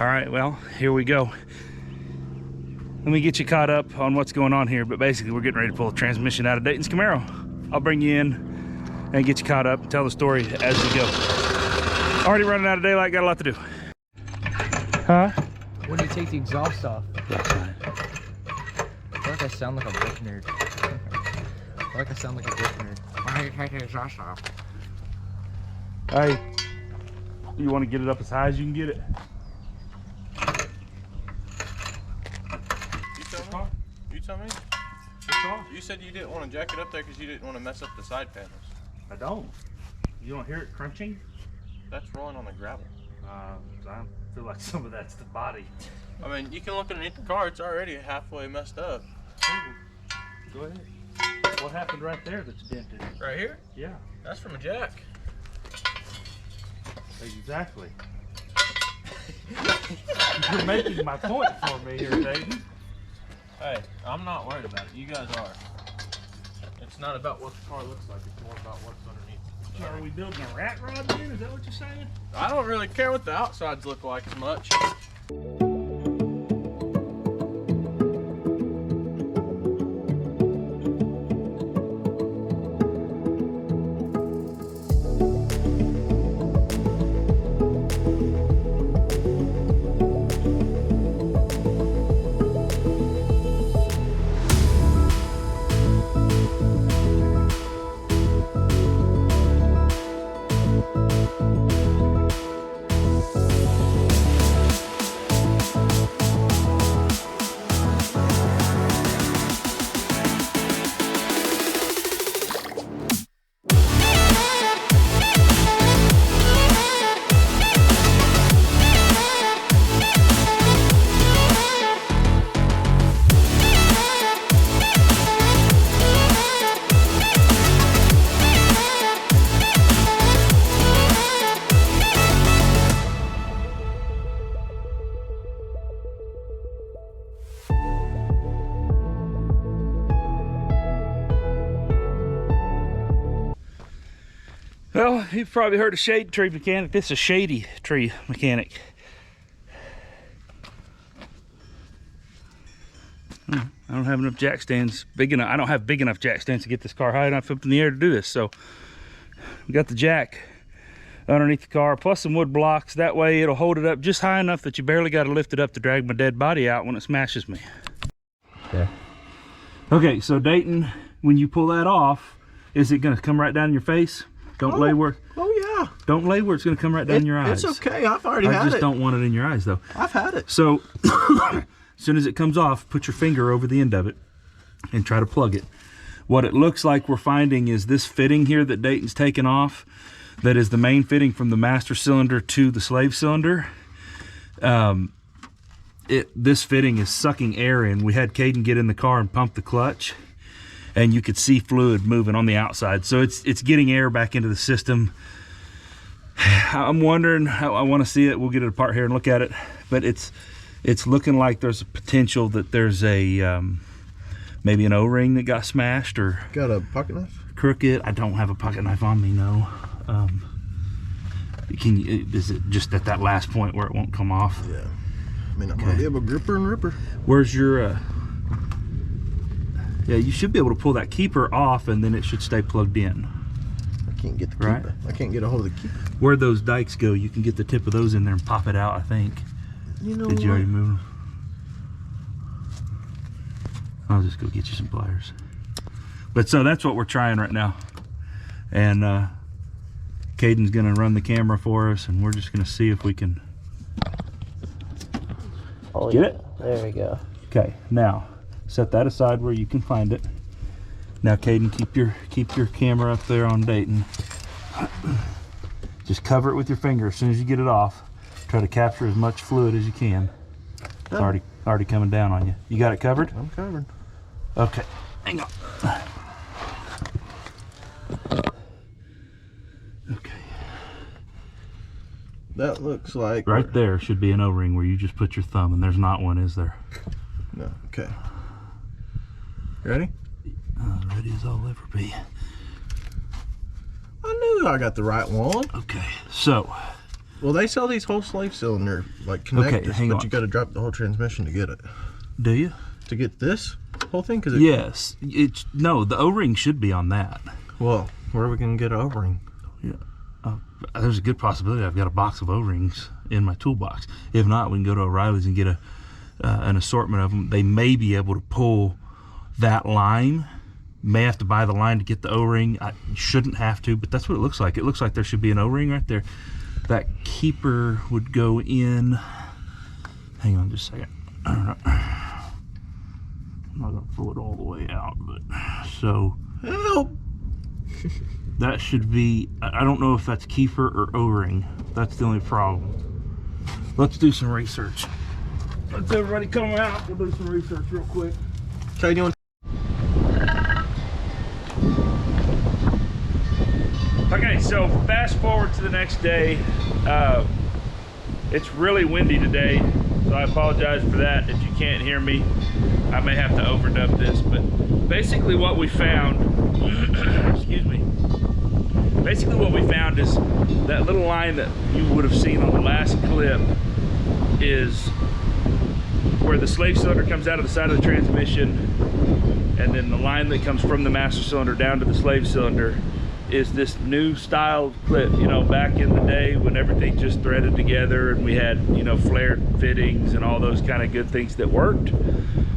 All right, well, here we go. Let me get you caught up on what's going on here, but basically we're getting ready to pull the transmission out of Dayton's Camaro. I'll bring you in and get you caught up and tell the story as we go. Already running out of daylight, got a lot to do. Huh? When do you take the exhaust off? Left side. I feel like I sound like a book nerd. I feel like I sound like a book nerd. Why do you take the exhaust off? Hey, you want to get it up as high as you can get it? You tell me? You said you didn't want to jack it up there because you didn't want to mess up the side panels. I don't. You don't hear it crunching? That's rolling on the gravel. I feel like some of that's the body. I mean, you can look underneath the car. It's already halfway messed up. Go ahead. What happened right there that's dented? Right here? Yeah. That's from a jack. Exactly. You're making my point for me here, Dayton. Hey, I'm not worried about it. You guys are. It's not about what the car looks like. It's more about what's underneath. So are we building a rat rod then? Is that what you're saying? I don't really care what the outsides look like as much. Well, you've probably heard of shade tree mechanic. This is a shady tree mechanic. I don't have enough jack stands big enough. I don't have big enough jack stands to get this car high enough up in the air to do this. So we got the jack underneath the car, plus some wood blocks. That way it'll hold it up just high enough that you barely got to lift it up to drag my dead body out when it smashes me. Okay. Okay, so Dayton, when you pull that off, is it gonna come right down in your face? Don't lay where. Oh yeah. Don't lay where it's gonna come right down your eyes. It's okay. I've already had it. I just don't want it in your eyes though. I've had it. So as soon as it comes off, put your finger over the end of it and try to plug it. What it looks like we're finding is this fitting here that Dayton's taken off, that is the main fitting from the master cylinder to the slave cylinder. This fitting is sucking air in. We had Caden get in the car and pump the clutch, and you could see fluid moving on the outside. So it's getting air back into the system. I'm wondering how I want to see it. We'll get it apart here and look at it. But it's looking like there's a potential that there's a maybe an O-ring that got smashed or Got a pocket knife? crooked. I don't have a pocket knife on me, no. Is it just at that last point where it won't come off? Yeah. I mean, I'm gonna be able to gripper and ripper. Where's your yeah, you should be able to pull that keeper off and then it should stay plugged in. I can't get the Right. keeper. I can't get a hold of the keeper. Where those dikes go, you can get the tip of those in there and pop it out, I think. You know Did you what? already move them? I'll just go get you some pliers. But so that's what we're trying right now. And Caden's gonna run the camera for us and we're just gonna see if we can get it. There we go. Okay, now set that aside where you can find it. Now Caden, keep your camera up there on Dayton. Just cover it with your finger as soon as you get it off. Try to capture as much fluid as you can. It's already coming down on you. You got it covered? I'm covered. Okay, hang on. Okay. That looks like Right there should be an O-ring where you just put your thumb, and there's not one, is there? No. Okay. Ready? Ready as I'll ever be. I knew I got the right one. Okay, so Well, they sell these whole slave cylinder like connectors, hang but on. you got to drop the whole transmission to get it. Do you? To get this whole thing? Cause Yes. No, the O-ring should be on that. Well, where are we gonna get an O-ring? Yeah. There's a good possibility I've got a box of O-rings in my toolbox. If not, we can go to O'Reilly's and get an assortment of them. They may be able to pull that line. May have to buy the line to get the O-ring. I shouldn't have to, but that's what it looks like. It looks like there should be an O-ring right there. That keeper would go in. Hang on just a second. I'm not gonna pull it all the way out, but so Help! that should be, I don't know if that's keeper or O-ring. That's the only problem. Let's do some research. Let's everybody come out. We'll do some research real quick. Okay, you want? Okay, so fast forward to the next day. It's really windy today, so I apologize for that. If you can't hear me, I may have to overdub this, but basically what we found, excuse me, basically what we found is that little line that you would have seen on the last clip is where the slave cylinder comes out of the side of the transmission, and then the line that comes from the master cylinder down to the slave cylinder is this new style clip. You know, back in the day when everything just threaded together and we had, you know, flared fittings and all those kind of good things that worked,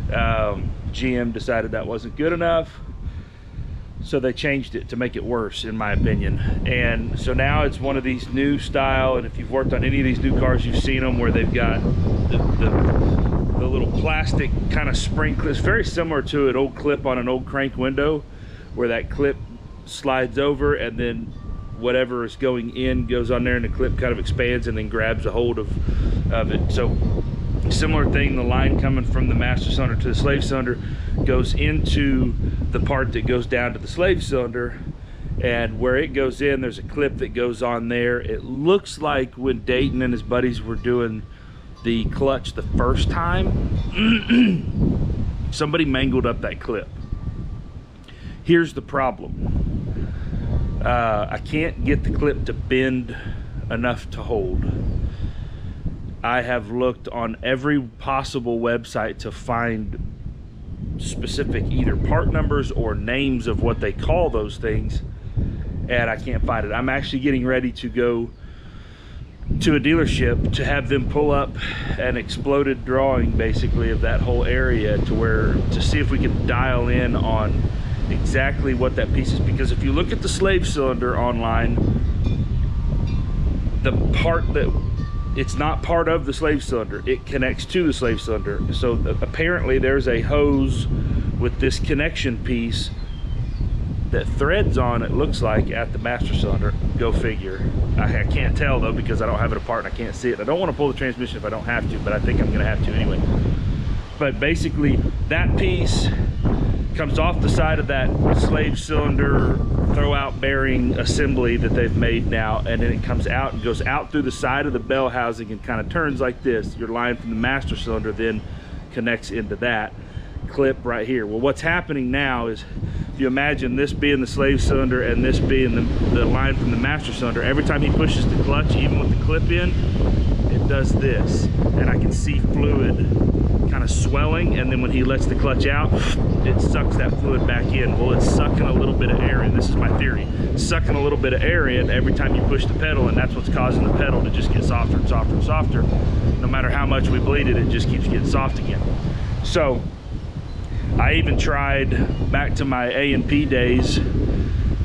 GM decided that wasn't good enough, so they changed it to make it worse, in my opinion. And so now it's one of these new style, and if you've worked on any of these new cars, you've seen them where they've got the little plastic kind of spring clip. It's very similar to an old clip on an old crank window, where that clip slides over and then whatever is going in goes on there, and the clip kind of expands and then grabs a hold of it. So similar thing, the line coming from the master cylinder to the slave cylinder goes into the part that goes down to the slave cylinder, and where it goes in, there's a clip that goes on there. It looks like when Dayton and his buddies were doing the clutch the first time, somebody mangled up that clip. Here's the problem. I can't get the clip to bend enough to hold. I have looked on every possible website to find specific either part numbers or names of what they call those things, and I can't find it. I'm actually getting ready to go to a dealership to have them pull up an exploded drawing basically of that whole area to see if we can dial in on exactly what that piece is, because if you look at the slave cylinder online, the part that it's not part of the slave cylinder, it connects to the slave cylinder. So apparently there's a hose with this connection piece that threads on, it looks like, at the master cylinder. Go figure. I can't tell though, because I don't have it apart and I can't see it. I don't want to pull the transmission if I don't have to, but I think I'm gonna have to anyway. But basically that piece comes off the side of that slave cylinder throw out bearing assembly that they've made now, and then it comes out and goes out through the side of the bell housing and kind of turns like this. Your line from the master cylinder then connects into that clip right here. Well, what's happening now is, if you imagine this being the slave cylinder and this being the line from the master cylinder, every time he pushes the clutch, even with the clip in, it does this, and I can see fluid kind of swelling, and then when he lets the clutch out, it sucks that fluid back in. Well, it's sucking a little bit of air in. This is my theory. It's sucking a little bit of air in every time you push the pedal, and that's what's causing the pedal to just get softer and softer and softer. No matter how much we bleed it, it just keeps getting soft again. So I even tried, back to my A&P days,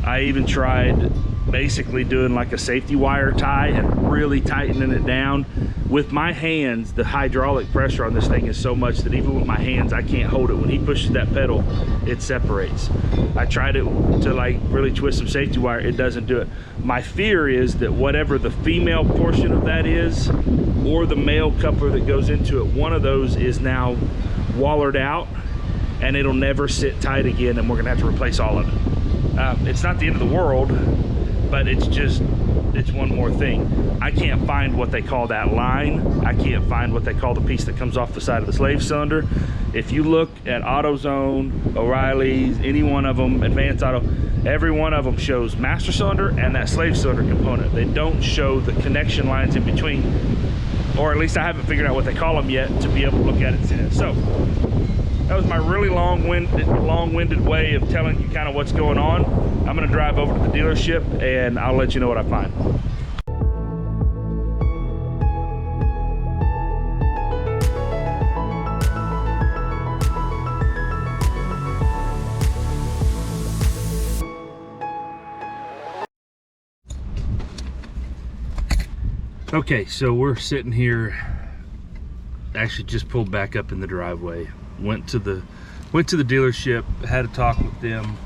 I even tried basically doing like a safety wire tie and really tightening it down. With my hands, the hydraulic pressure on this thing is so much that even with my hands, I can't hold it. When he pushes that pedal, it separates. I tried it to like really twist some safety wire, it doesn't do it. My fear is that whatever the female portion of that is, or the male coupler that goes into it, one of those is now wallered out, and it'll never sit tight again, and we're gonna have to replace all of it. It's not the end of the world, but it's just it's one more thing. I can't find what they call that line. I can't find what they call the piece that comes off the side of the slave cylinder. If you look at AutoZone, O'Reilly's, any one of them, Advanced Auto, every one of them shows master cylinder and that slave cylinder component. They don't show the connection lines in between, or at least I haven't figured out what they call them yet to be able to look at it and see that. So that was my really long-winded way of telling you kind of what's going on. I'm gonna drive over to the dealership and I'll let you know what I find. Okay, so we're sitting here, actually just pulled back up in the driveway, went to the dealership, had a talk with them,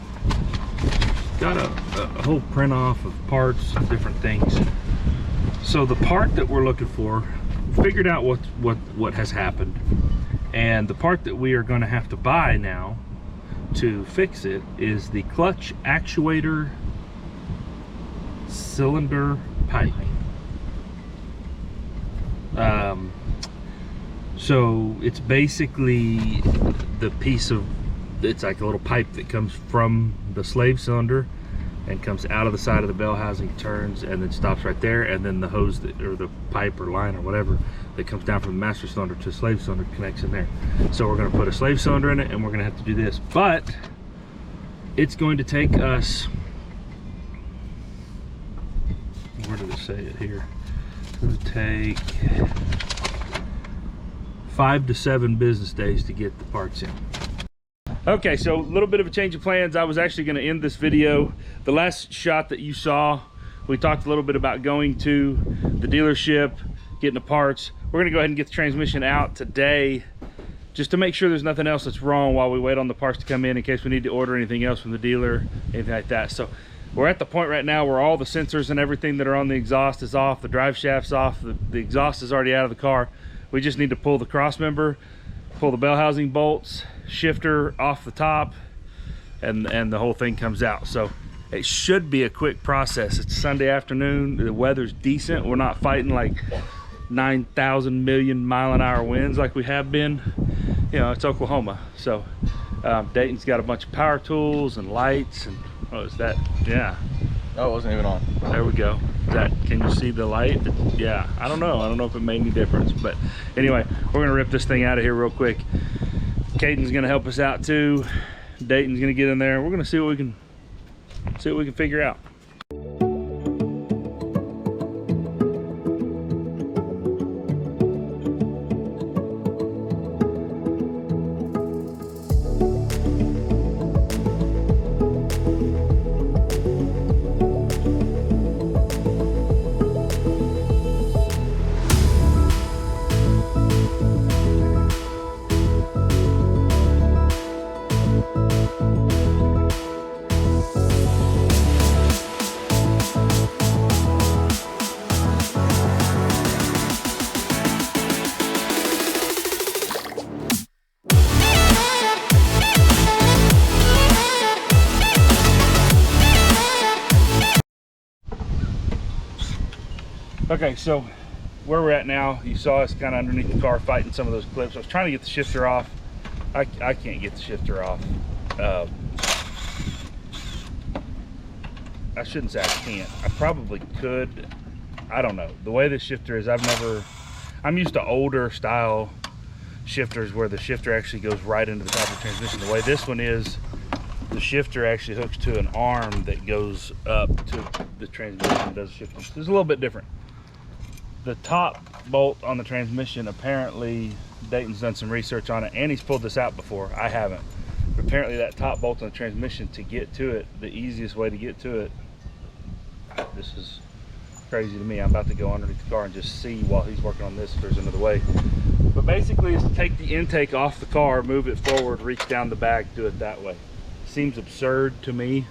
got a whole print off of parts and different things. So the part that we're looking for, figured out what has happened, and the part that we are going to have to buy now to fix it is the clutch actuator cylinder pipe. So it's basically the piece of, it's like a little pipe that comes from the slave cylinder and comes out of the side of the bell housing, turns, and then stops right there, and then the hose that, or the pipe or line or whatever that comes down from the master cylinder to the slave cylinder connects in there. So we're going to put a slave cylinder in it, and we're going to have to do this, but it's going to take us, where did it say it here? It's going to take 5 to 7 business days to get the parts in. Okay, so a little bit of a change of plans. I was actually going to end this video. The last shot that you saw, we talked a little bit about going to the dealership, getting the parts. We're going to go ahead and get the transmission out today just to make sure there's nothing else that's wrong while we wait on the parts to come in case we need to order anything else from the dealer, anything like that. So we're at the point right now where all the sensors and everything that are on the exhaust is off, the drive shaft's off, the exhaust is already out of the car. We just need to pull the cross member, pull the bell housing bolts, shifter off the top, and the whole thing comes out. So it should be a quick process. It's Sunday afternoon, the weather's decent. We're not fighting like 9,000 million mile an hour winds like we have been. You know, it's Oklahoma. So Dayton's got a bunch of power tools and lights and, oh, is that, yeah. Oh, it wasn't even on. There we go. Is that, can you see the light? Yeah, I don't know if it made any difference, but anyway, we're gonna rip this thing out of here real quick. Caden's gonna help us out too. Dayton's gonna get in there. We're gonna see what we can figure out. Okay, so where we're at now, you saw us kind of underneath the car fighting some of those clips. I was trying to get the shifter off. I can't get the shifter off. I shouldn't say I can't. I probably could. I don't know. The way this shifter is, I'm used to older style shifters where the shifter actually goes right into the top of the transmission. The way this one is, the shifter actually hooks to an arm that goes up to the transmission, does shifting. It's a little bit different. The top bolt on the transmission, apparently Dayton's done some research on it and he's pulled this out before. I haven't. But apparently that top bolt on the transmission, to get to it, the easiest way to get to it, this is crazy to me. I'm about to go underneath the car and just see while he's working on this if there's another way. But basically it's to take the intake off the car, move it forward, reach down the back, do it that way. Seems absurd to me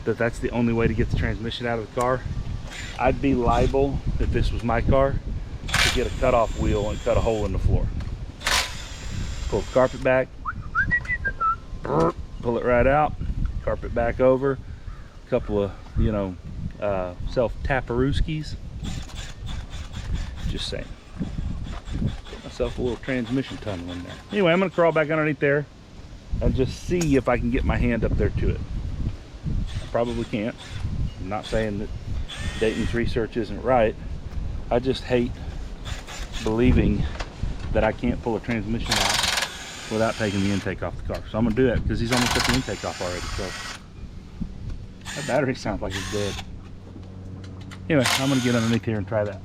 that that's the only way to get the transmission out of the car. I'd be liable, if this was my car, to get a cutoff wheel and cut a hole in the floor. Pull the carpet back, pull it right out, carpet back over, a couple of, you know, self-taparooskies. Just saying. Get myself a little transmission tunnel in there. Anyway, I'm gonna crawl back underneath there and just see if I can get my hand up there to it. I probably can't. I'm not saying that Dayton's research isn't right. I just hate believing that I can't pull a transmission out without taking the intake off the car. So I'm gonna do that because he's almost got the intake off already. So that battery sounds like it's dead. Anyway, I'm gonna get underneath here and try that.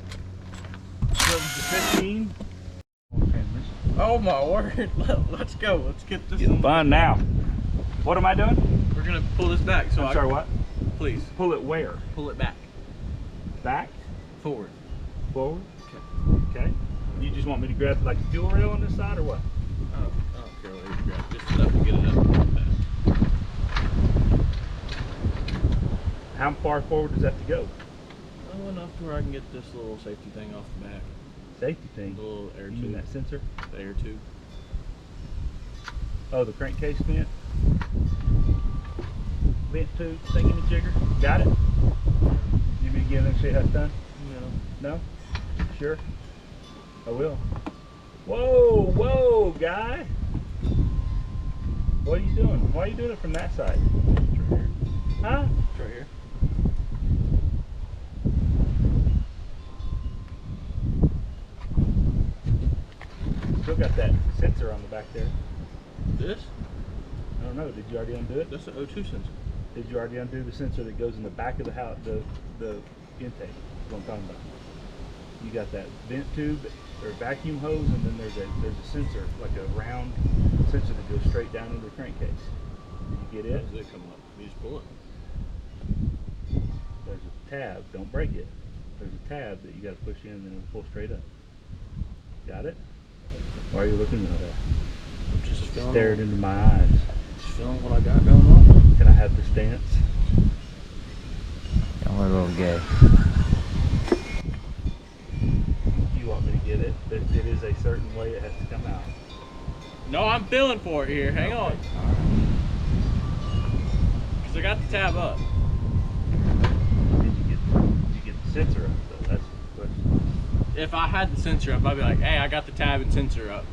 15. Oh my word. Let's go. Let's get this. Getting fun now. What am I doing? We're gonna pull this back. So I'm sorry, what? Please Pull it where? pull it back. Back? Forward. Forward? Okay. You just want me to grab like the fuel rail on this side or what? I don't care what you grab. Just enough to get it up. How far forward does that have to go? Oh, enough to where I can get this little safety thing off the back. Safety thing? The little air You mean tube. that sensor? The air tube. Oh, the crankcase vent? Vent tube, thingy jigger? Got it? You mean to get in there and see how it's done? No? Sure? I will. Whoa, whoa, guy! What are you doing? Why are you doing it from that side? It's right here. Huh? It's right here. Still got that sensor on the back there. This? I don't know, did you already undo it? That's an O2 sensor. Did you already undo the sensor that goes in the back of the house, the intake? That's what I'm talking about. You got that vent tube or vacuum hose, and then there's a sensor, like a round sensor that goes straight down into the crankcase. Did you get How it? does it come up? You just pull it. There's a tab. Don't break it. There's a tab that you got to push in, and then it'll pull straight up. Got it? Why are you looking at that? I'm just feeling. Stared into my eyes. Just feeling what I got going on. Can I have the stance? I'm a little gay. You want me to get it? It is a certain way it has to come out. No, I'm feeling for it here. Hang on. Because I got the tab up. Did you get the sensor up though? That's the question. If I had the sensor up, I'd be like, hey, I got the tab and sensor up.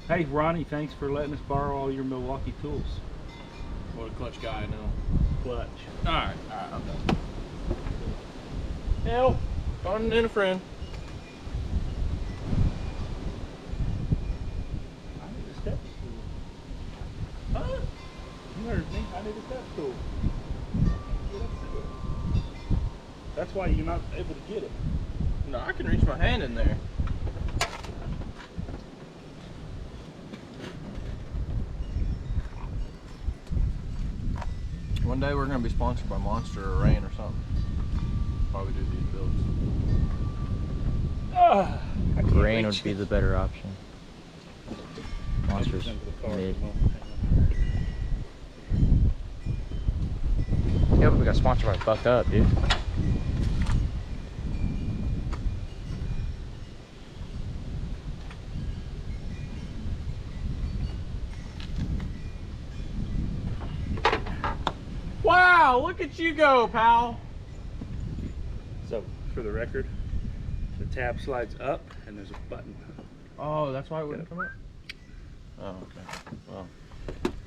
Hey Ronnie, thanks for letting us borrow all your Milwaukee tools. What a clutch guy I know. Clutch. Alright, I'm done. Help! Fun and a friend. I need a step stool. Huh? You heard me. I need a step stool. Get up to it. That's why you're not able to get it. No, I can reach my hand in there. One day we're going to be sponsored by Monster or Rain or something. Probably do these builds. I can't Rain reach would be the better option. Monsters mid. Yeah, but we got sponsored by Buck Up, dude. Wow, look at you go, pal. So, for the record, the tab slides up and there's a button. Oh, that's why it wouldn't come up? Oh, okay. Well,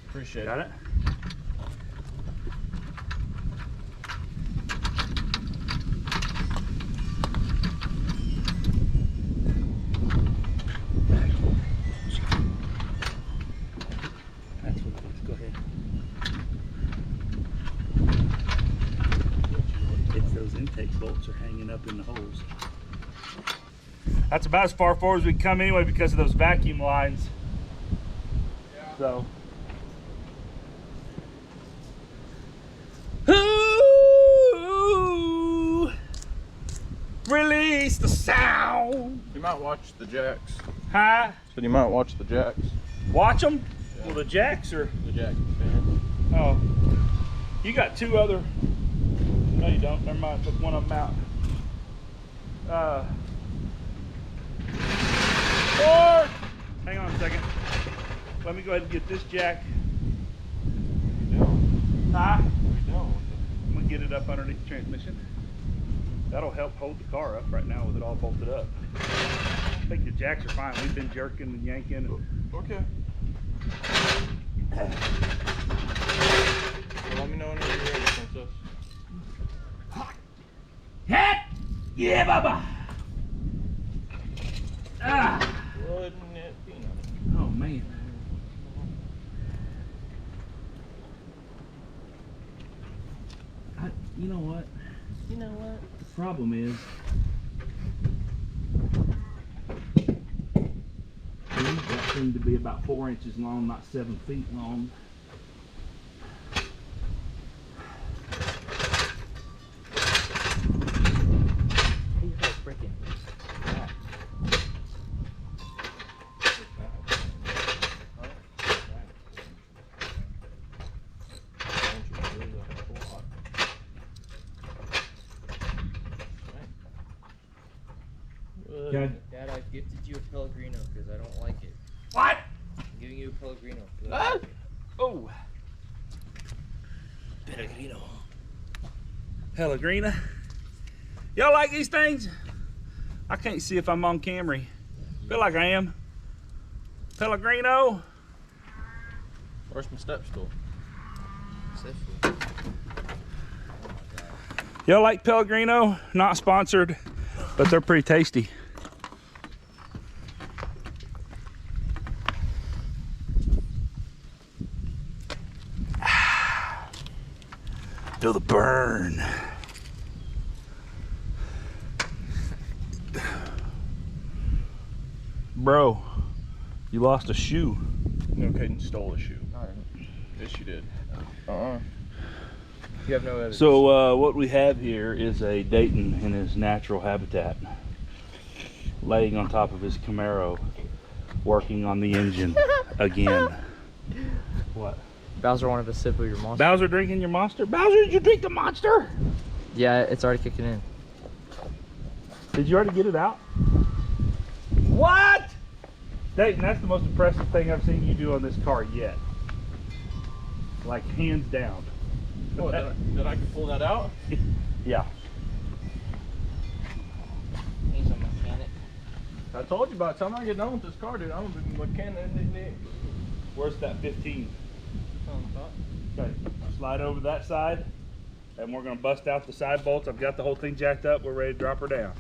appreciate Got it. it? That's what it is. Go ahead. It's those intake bolts are hanging up in the holes. That's about as far forward as we can come anyway because of those vacuum lines. Yeah. So. Ooh, release the sound. You might watch the jacks. Hi. So you might watch the jacks. Watch them. Yeah. Well, the jacks are. The jack fan. Oh, you got two other. No, you don't. Never mind. Took one of them out. Or, hang on a second. Let me go ahead and get this jack Huh? We don't. I'm gonna get it up underneath the transmission. That'll help hold the car up right now with it all bolted up. I think the jacks are fine. We've been jerking and yanking. Okay. Well, let me know whenever you're ready, princess. Yeah, Baba. Ah. Wouldn't it be nice? Oh man. You know what? You know what? The problem is, that seemed to be about 4 inches long, not 7 feet long. These are freaking. Okay. Dad, I gifted you a Pellegrino because I don't like it. What? I'm giving you a Pellegrino. 'Cause I don't like it. Oh. Pellegrino. Pellegrina. Y'all like these things? I can't see if I'm on Camry. Feel like I am. Pellegrino. Where's my step stool? Y'all like Pellegrino? Not sponsored, but they're pretty tasty. Feel the burn. Bro, you lost a shoe. No, Caden stole a shoe. Alright. Yes, you did. You have no evidence. So what we have here is a Dayton in his natural habitat, laying on top of his Camaro, working on the engine again. What? Bowser wanted a sip of your monster. Bowser drinking your monster? Bowser, did you drink the monster? Yeah, it's already kicking in. Did you already get it out? What? Dayton, that's the most impressive thing I've seen you do on this car yet. Like, hands down. What, that I can pull that out? Yeah. He's a mechanic. I told you by the time I get done with this car, dude, I'm gonna be mechanic. Where's that 15? On the top. Okay, slide over that side, and we're gonna bust out the side bolts. I've got the whole thing jacked up. We're ready to drop her down.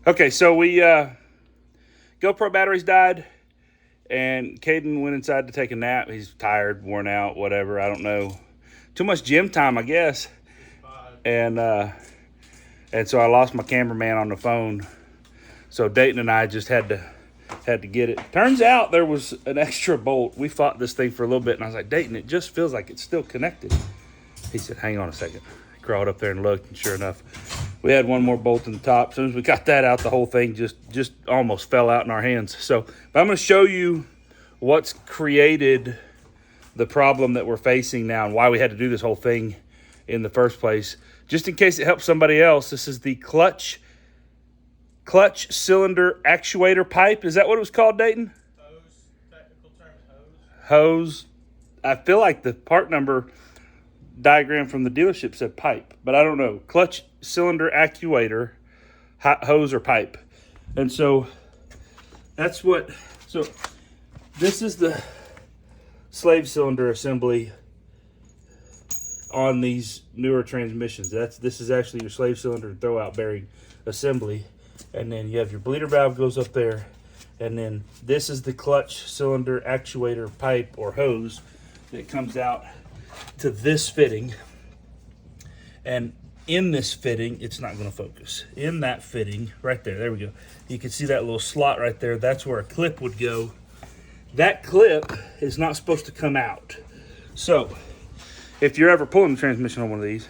Okay, so we GoPro batteries died, And Caden went inside to take a nap. He's tired, worn out, whatever. I don't know. Too much gym time, I guess. And so I lost my cameraman on the phone. So Dayton and I just had to get it. Turns out there was an extra bolt. We fought this thing for a little bit, and I was like, Dayton, it just feels like it's still connected. He said, hang on a second. I crawled up there and looked, and sure enough, we had one more bolt in the top. As soon as we got that out, the whole thing just almost fell out in our hands. So I'm going to show you what's created the problem that we're facing now and why we had to do this whole thing in the first place. Just in case it helps somebody else, this is the clutch cylinder actuator pipe. Is that what it was called, Dayton? Hose. Technical term is hose. Hose. I feel like the part number diagram from the dealership said pipe, but I don't know. Clutch cylinder actuator, hose or pipe. And so that's what, so this is the slave cylinder assembly on these newer transmissions. This is actually your slave cylinder and throwout bearing assembly. And then you have your bleeder valve goes up there. And then this is the clutch cylinder actuator pipe or hose that comes out to this fitting. And in this fitting, it's not going to focus. In that fitting, right there we go. You can see that little slot right there. That's where a clip would go. That clip is not supposed to come out. So if you're ever pulling the transmission on one of these,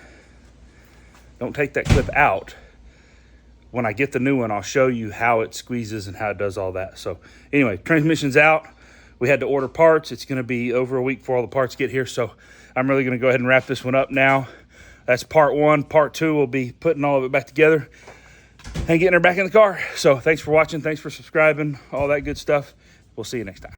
don't take that clip out. When I get the new one, I'll show you how it squeezes and how it does all that. So anyway, transmission's out. We had to order parts. It's going to be over a week before all the parts get here. So I'm really going to go ahead and wrap this one up now. That's part one. Part two, we'll be putting all of it back together and getting her back in the car. So thanks for watching. Thanks for subscribing. All that good stuff. We'll see you next time.